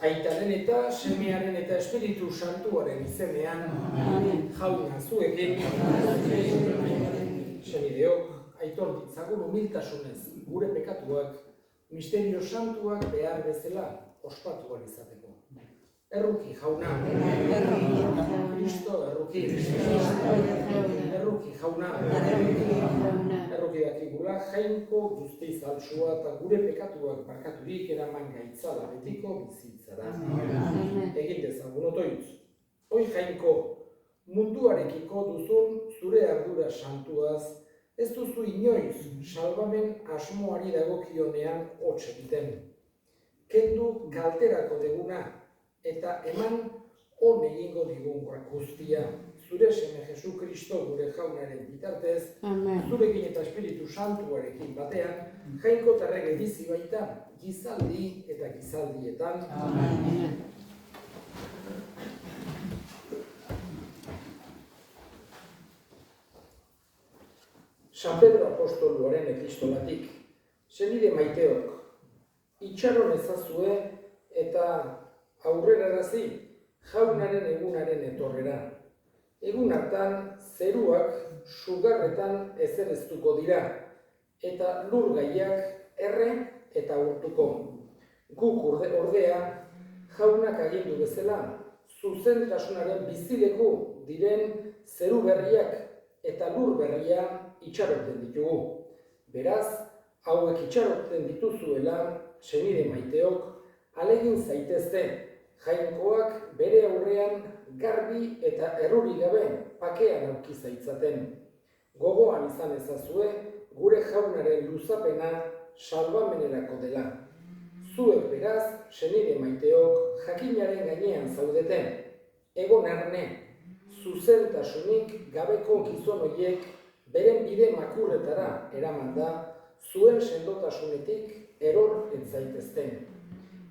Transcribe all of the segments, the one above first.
Aitaren eta semearen eta Espiritu Santuaren izenean, jauna zuekin, senideok, aitor ditzagun humiltasunez gure pekatuak, misterio santuak behar bezala ospatu ahal izateko. Erruki jauna, Kristo erruki, erruki jauna, erruki dakigula jainko guztiz altsua eta gure pekatuak barkaturik eraman gaitzala betiko bizitzara. Egin dezagun otoitz. Hoi jainko, munduarekiko duzun zure ardura santuaz, ez duzu inoiz salbamen asmoari dagokionean hots egiten. Kendu galterako deguna, eta eman on egingo digun guztia. Zure seme Jesu Kristo gure jaunaren bitartez, zurekin eta Espiritu Santuarekin batean, jainko tarrege bizi baita, gizaldi eta gizaldietan. San Pedro apostoluaren epistolatik, senide maiteok, itxaron ezazue eta aurrerarazi jaunaren egunaren etorrera. Egun hartan zeruak sugarretan ezereztuko dira, eta lur gaiak erre eta urtuko. Guk ordea jaunak agindu bezala, zuzentasunaren bizileku diren zeru berriak eta lur berria itxaroten ditugu. Beraz, hauek itxaroten dituzuela, senide maiteok, alegin zaitezte, jainkoak bere aurrean garbi eta erruri gabe pakean aurki zaitzaten. Gogoan izan ezazue, gure jaunaren luzapena salbamenerako dela. Zuek beraz, senide maiteok, jakinaren gainean zaudete. Egon erne, zuzentasunik gabeko gizon horiek beren bide makurretara eraman da, zuen sendotasunetik eror entzaitezten.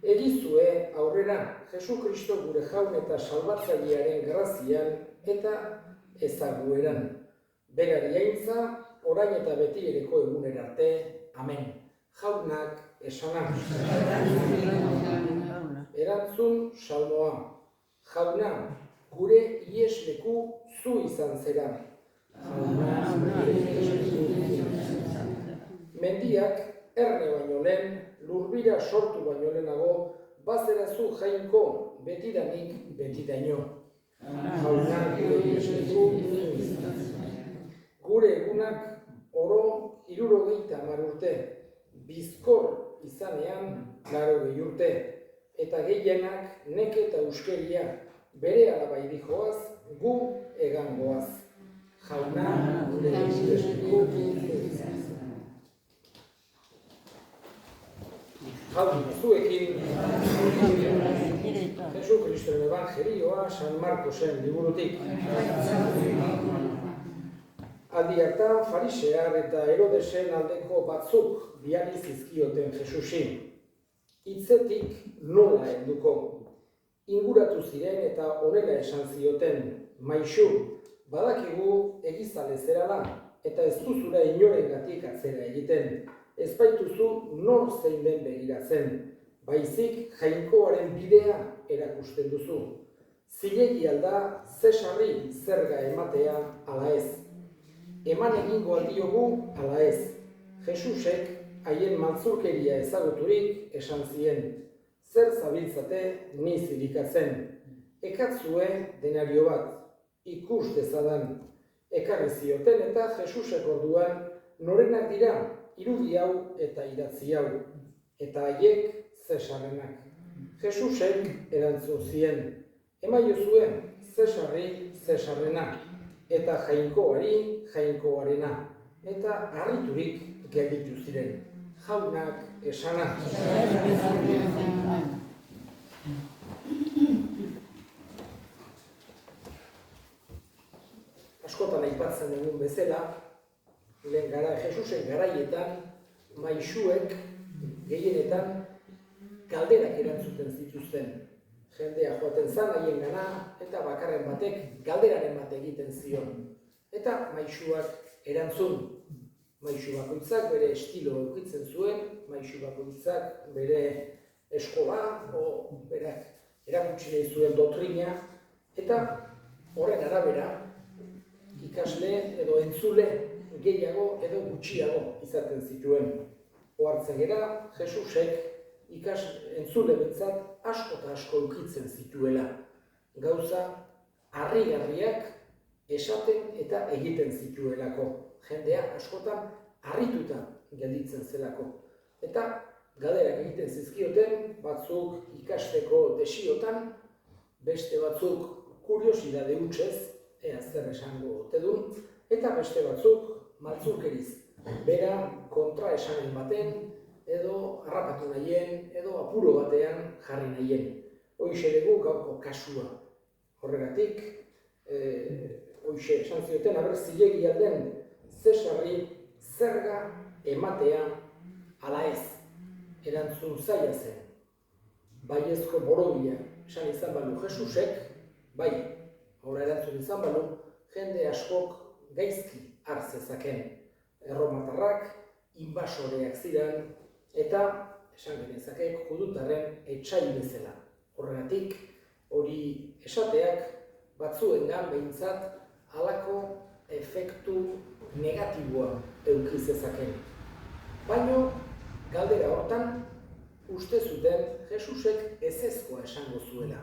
Egizue aurrera Jesu Kristo gure jaun eta salbatzailearen grazian eta ezagueran. Berari aintza, orain eta beti ereko egunera arte. Amen. Jaunak esana. Erantzun salmoa. Jauna, gure iesleku zu izan zera. Mendiak erne baino lehen, lurbira sortu baino lehenago, bazerazu jainko betidanik betidaino. Gure egunak oro 70 urte, bizkor izanean 80 urte, eta gehienak neke eta euskeria bere alabai dijoaz, gu egangoaz. Jauna, gure esleku jaun zuekin, Jesu Kristoren Evangelioa San Markosen liburutik. Aldi hartan farisear eta Herodesen aldeko batzuk bidali zizkioten Jesusi. Hitzetik nola helduko. Inguratu ziren eta honela esan zioten, Maixu, badakigu egizale zerala, eta ez duzula inorengatik atzera egiten. Ez baituzu nor zein den begiratzen, baizik jainkoaren bidea erakusten duzu. Zilegi alda Zesarri zerga ematea ala ez. Eman egingo aldiogu ala ez. Jesusek haien maltzurkeria ezaguturik esan zien. Zer zabiltzate ni zirikatzen. Ekatzue denario bat, ikus dezadan. Ekarri zioten eta Jesusek orduan norenak dira, irudi hau eta idatzi hau, eta haiek Zesarrenak. Jesusek erantzun zien, emaiozue Zesarri Zesarrena, eta jainkoari jainkoarena, eta harriturik gelditu ziren. Jaunak esana. Askotan aipatzen dugun bezala, lehen Jesusen garaietan, maisuek gehienetan galderak erantzuten zituzten. Jendea joaten zan haien gana, eta bakarren batek galderaren bat egiten zion. Eta maisuak erantzun. Maisu bakoitzak bere estilo edukitzen zuen, maisu bakoitzak bere eskola, berak erakutsi nahi zuen doktrina, eta horren arabera ikasle edo entzule gehiago edo gutxiago izaten zituen. Ohartzen gera, Jesusek entzule betzat asko eta asko eukitzen zituela. Gauza harrigarriak esaten eta egiten zituelako. Jendea askotan harrituta gelditzen zelako. Eta galderak egiten zizkioten, batzuk ikasteko desiotan, beste batzuk kuriosidade hutsez, ea zer esango ote duen, eta beste batzuk maltzurkeriz, bera kontra esanen baten, edo harrapatu nahien, edo apuro batean jarri nahien. Hoixe dugu gaurko kasua. Horregatik, hoixe esan zioten, aber zilegi alden Zesarri zerga ematea ala ez. Erantzun zaila zen. Baiezko borobila esan izan balu Jesusek, bai, hola erantzun izan balu, jende askok gaizki hartzezaken. Erromatarrak, inbasoreak ziren, eta esan genezakek judutarren etsai bezala. Horregatik, hori esateak batzuengan behintzat halako efektu negatiboa eduki zezaken. Baina, galdera hortan, uste zuten Jesusek ezezkoa esango zuela.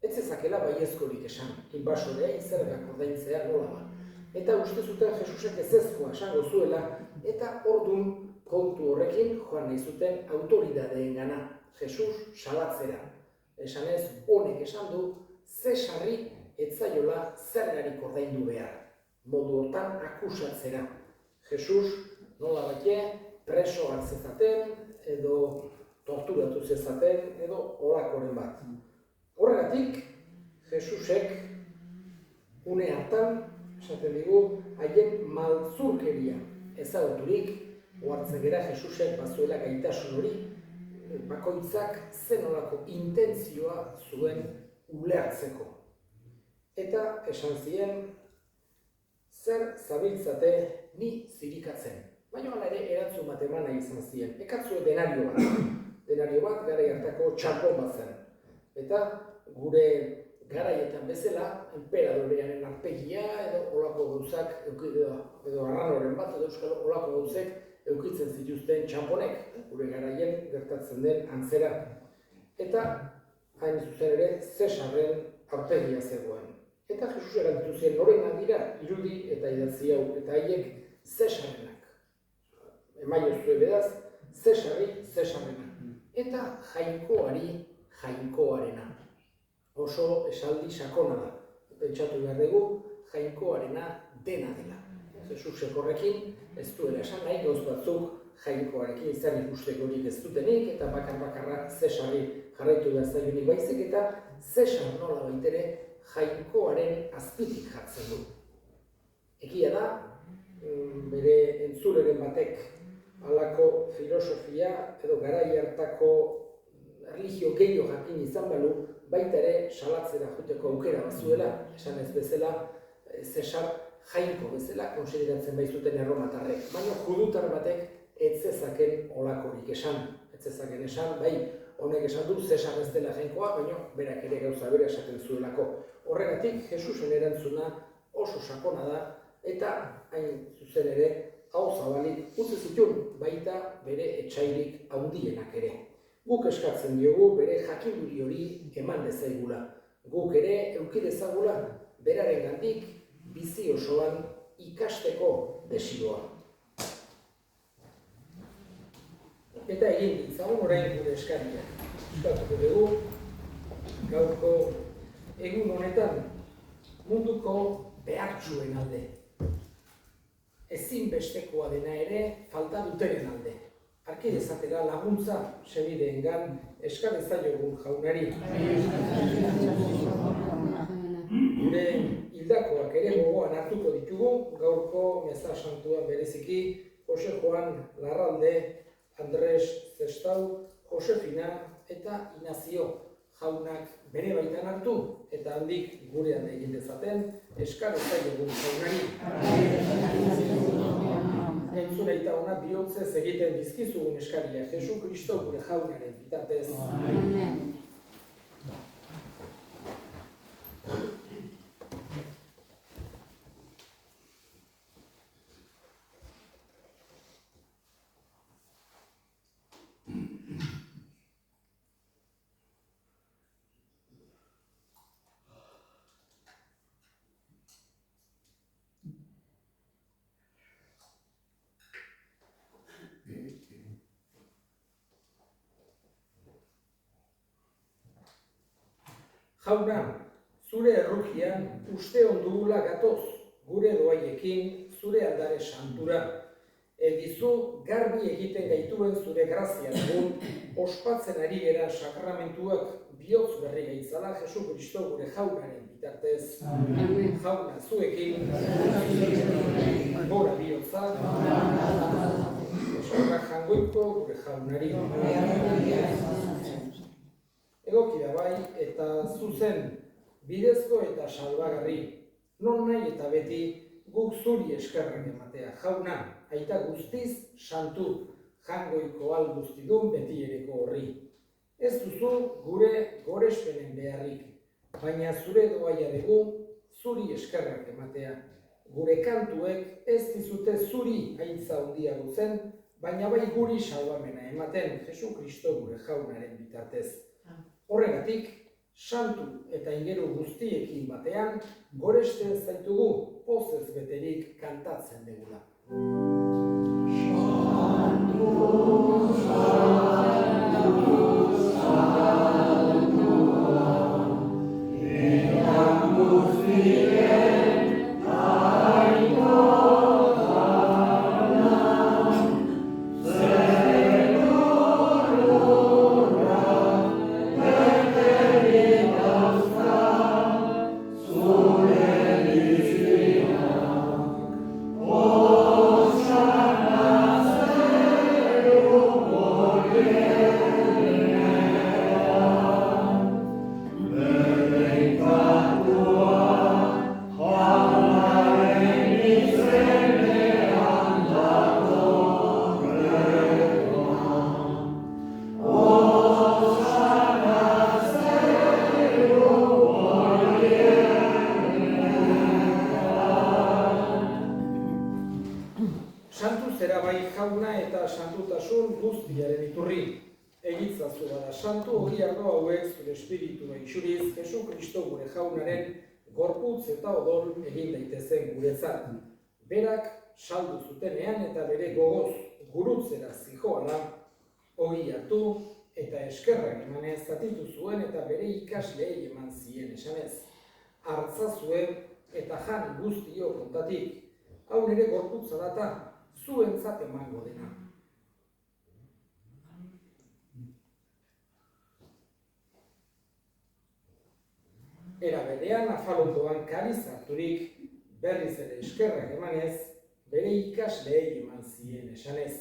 Ez zezakela baiezkorik esan, inbasorea zergak ordaintzea nola ba. Eta uste zuten Jesusek ezezkoa esango zuela, eta ordun kontu horrekin joan nahi zuten autoridadeengana, Jesus salatzera. Esanez, honek esan du, Zesarri ez zaiola zergarik ordaindu behar. Modu hortan akusatzera. Jesus nola bate preso hartzezaten, edo torturatu zezaten, edo holakoren bat. Horregatik, Jesusek une hartan, esaten digu, haien maltzurkeria ezaguturik, ohartzen gera Jesusek bazuela gaitasun hori, bakoitzak zenolako intentzioa zuen ulertzeko. Eta esan zien, zer zabiltzate ni zirikatzen. Baina hala ere erantzun bat eman nahi izan zien. Ekatzue denario bat. Denario bat garai hartako txanpon bat zen. Eta gure garaietan bezala, enperadorearen arpegia edo olako gauzak, edo arranoren bat, edo euskal olako gauzek eukitzen zituzten txamponek, gure garaien gertatzen den antzera. Eta hain zuzen ere Zesarren arpegia zegoen. Eta Jesus erantzun zien norenak dira irudi eta idatzi hau, eta haiek Zesarrenak. Emaiozue bedaz, Zesarrena. Eta jainkoari jainkoarena. Oso esaldi sakona da. Pentsatu behar dugu, jainkoarena dena dela. Jesusek horrekin ez duela esan nahi gauz batzuk jainkoarekin zer ikustekorik ez dutenik, eta bakarra Zesarri jarraitu behar zaionik baizik, eta Zesar nola baitere jainkoaren azpitik jartzen du. Egia da, bere entzuleren batek halako filosofia edo garai hartako erlijio gehiago jakin izan balu, baita ere salatzera joteko aukera bazuela, esan ez bezala, Zesar jainko bezala konsideratzen baizuten erromatarrek. Baina judutar batek ez zezaken holakorik esan. Ez zezaken esan, bai, honek esan du Zesar ez dela jainkoa, baina berak ere gauza bera esaten zuelako. Horregatik, Jesusen erantzuna oso sakona da, eta hain zuzen ere, hau zabalik utzi zituen baita bere etsairik handienak ere. Guk eskatzen diogu bere jakinduri hori eman dezaigula. Guk ere eduki dezagula berarengandik bizi osoan ikasteko desioa. Eta egin ditzagun orain gure eskaria. Eskatuko dugu gaurko egun honetan munduko behartsuen alde. Ezinbestekoa dena ere falta dutenen alde. Arki dezatela laguntza senideengan eska dezaiogun jaunari. Gure hildakoak ere gogoan hartuko ditugu, gaurko meza santua bereziki Jose Juan Larralde, Andres Zestau, Josefina eta Inazio jaunak bere baitan hartu, eta handik gurean egin dezaten, eska dezaiogun jaunari. Entzuna eta ona bihotzez egiten dizkizugun eskaria, Jesu Kristo gure jaunaren bitartez. Jauna, zure errukian uste ondugula gatoz, gure doaiekin zure aldare santura. Egizu garbi egiten gaituen zure grazia dugun, ospatzen ari gera sakramentuak bihotz berri gaitzala Jesu Kristo gure jaunaren bitartez. Jauna zuekin, gora bihotza, eskerrak jangoiko gure jaunari. Egoki da bai eta zuzen, bidezko eta salbagarri, non nahi eta beti guk zuri eskerrak ematea. Jauna, aita guztiz santu, jangoiko al guztidun beti ereko horri. Ez duzu gure gorespenen beharrik, baina zure doaia dugu zuri eskerrak ematea. Gure kantuek ez dizute zuri haintza handia zen, baina bai guri salbamena ematen Jesu Kristo gure jaunaren bitartez. Horregatik, santu eta ingeru guztiekin batean, goresten zaitugu pozez beterik kantatzen degula. Santu hori ardo hauek zure espiritua itxuriz, Jesu Kristo gure jaunaren gorputz eta odol egin daitezen guretzat. Berak saldu zutenean eta bere gogoz gurutzera zijoala, hori hartu eta eskerrak emanez zatitu zuen eta bere ikasleei eman zien esanez. Hartza zuen eta jan guztio kontatik, hau nire gorputza data zuentzat emango dena. Era berean afalondoan kaliz harturik, berriz ere eskerrak emanez, bere ikasleei eman zien esanez.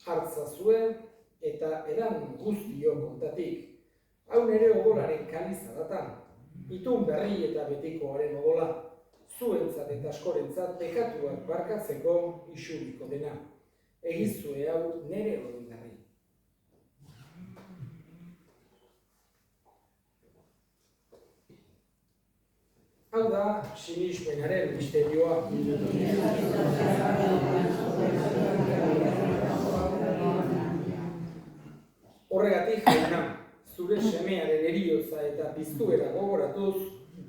Hartza zuen eta edan guztio kontatik. Hau nere odolaren kaliza data, itun berri eta betikoaren odola, zuentzat eta askorentzat pekatuak barkatzeko isuriko dena. Egizue hau nere oroigarri. Hau da, sinismenaren misterioa. Horregatik, jauna, zure semearen heriotza eta piztuera gogoratuz,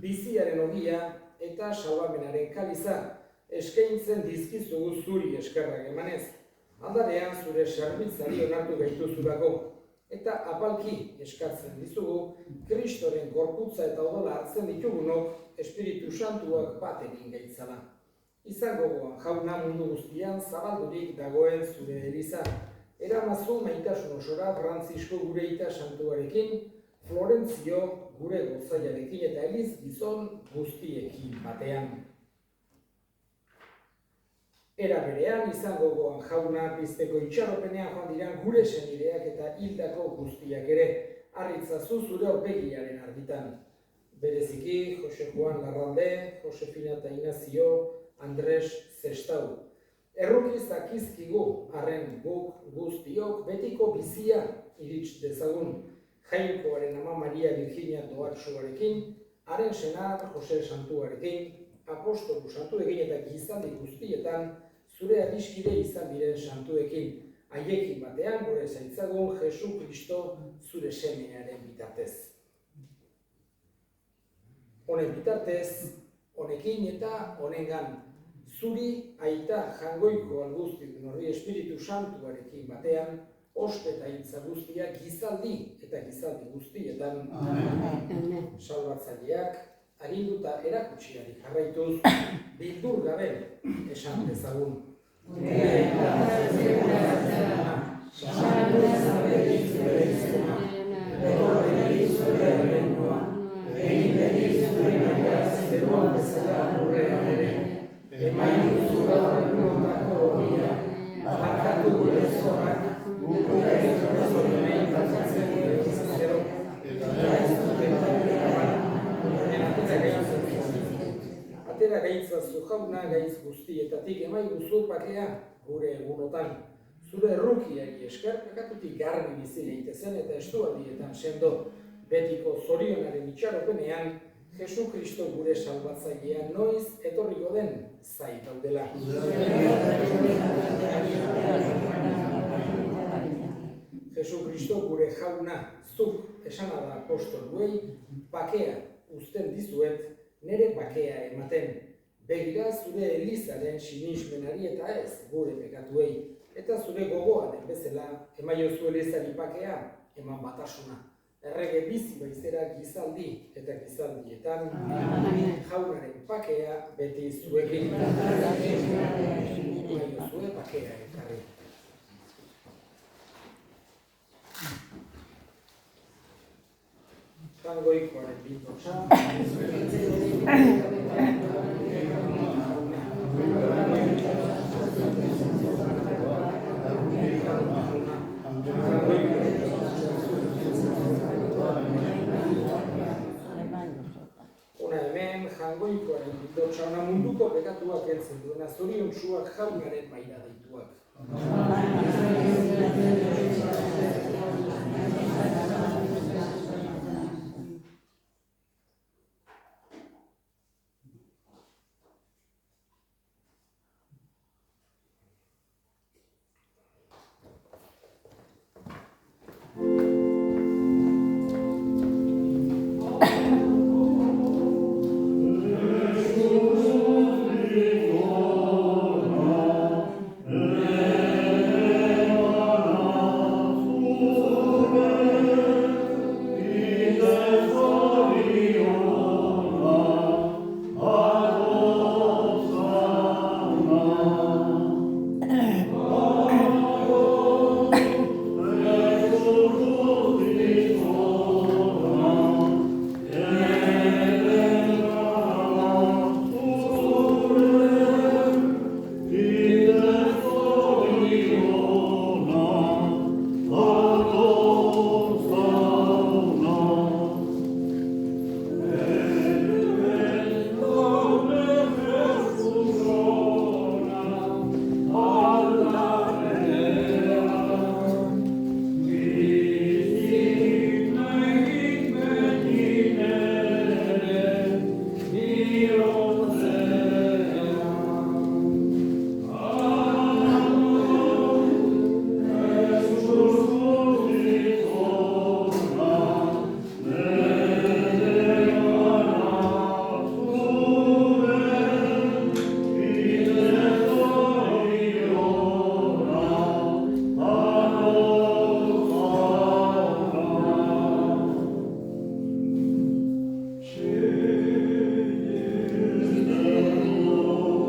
biziaren ogia eta salbamenaren kaliza eskaintzen dizkizugu zuri eskerrak emanez. Aldarean zure zerbitzari onartu gaituzurako. Eta apalki eskatzen dizugu, Kristoren gorputza eta odola hartzen ditugunok Espiritu Santuak bat egin gaitzala. Izango goa, jauna mundu guztian zabaldurik dagoen zure eliza. Eramazu maitasun osora Frantzisko gure ita santuarekin, Florentzio gure gozaiarekin eta eliz gizon guztiekin batean. Era berean izango goan jauna pizteko itxaropenean joan diran gure senideak eta hildako guztiak ere, harritzazu zure aurpegiaren argitan. Bereziki, Jose Juan Larralde, Josefina eta Inazio, Andres Zestau. Errukiz dakizkigu, arren guk guztiok betiko bizia irits dezagun. Jainkoaren ama Maria Virginia Doatsuarekin, haren senar Jose Santuarekin, apostolu santuekin eta gizaldi guztietan zure adiskide izan diren santuekin. Haiekin batean gure zaitzagun Jesu Kristo zure semearen bitartez. Honen bitartez, honekin eta honengan, zuri aita jangoiko alguztik norri Espiritu Santuarekin batean, ospe eta hitza guztiak gizaldi eta gizaldi guztietan salbatzaileak aginduta erakutsiari jarraituz bildur gabe esan dezagun. Atera gaitzazu jauna gaitz guztietatik emaiguzu bakea gure egunotan. Zure errukiari esker pekatutik garbi bizi daitezen eta estualdietan sendo betiko zorionaren itxaropenean Jesu Kristo gure salbatzailea noiz etorriko den zai daudela. Jesu Kristo gure jauna zuk esana da apostoluei bakea uzten dizuet nere bakea ematen. Begira zure Elizaren sinismenari eta ez gure pekatuei. Eta zure gogoa den bezala emaiozu Elizari bakea eman batasuna. Errege bizi baizera gizaldi eta gizaldietan jaunaren bakea beti zuekin. Emaiozue bakea ekarri. Jangoikoaren bintotxa. Ona hemen jangoikoaren bintotxa ona munduko bekatuak heltzen duena zoriontsuak jaunaren maila deituak.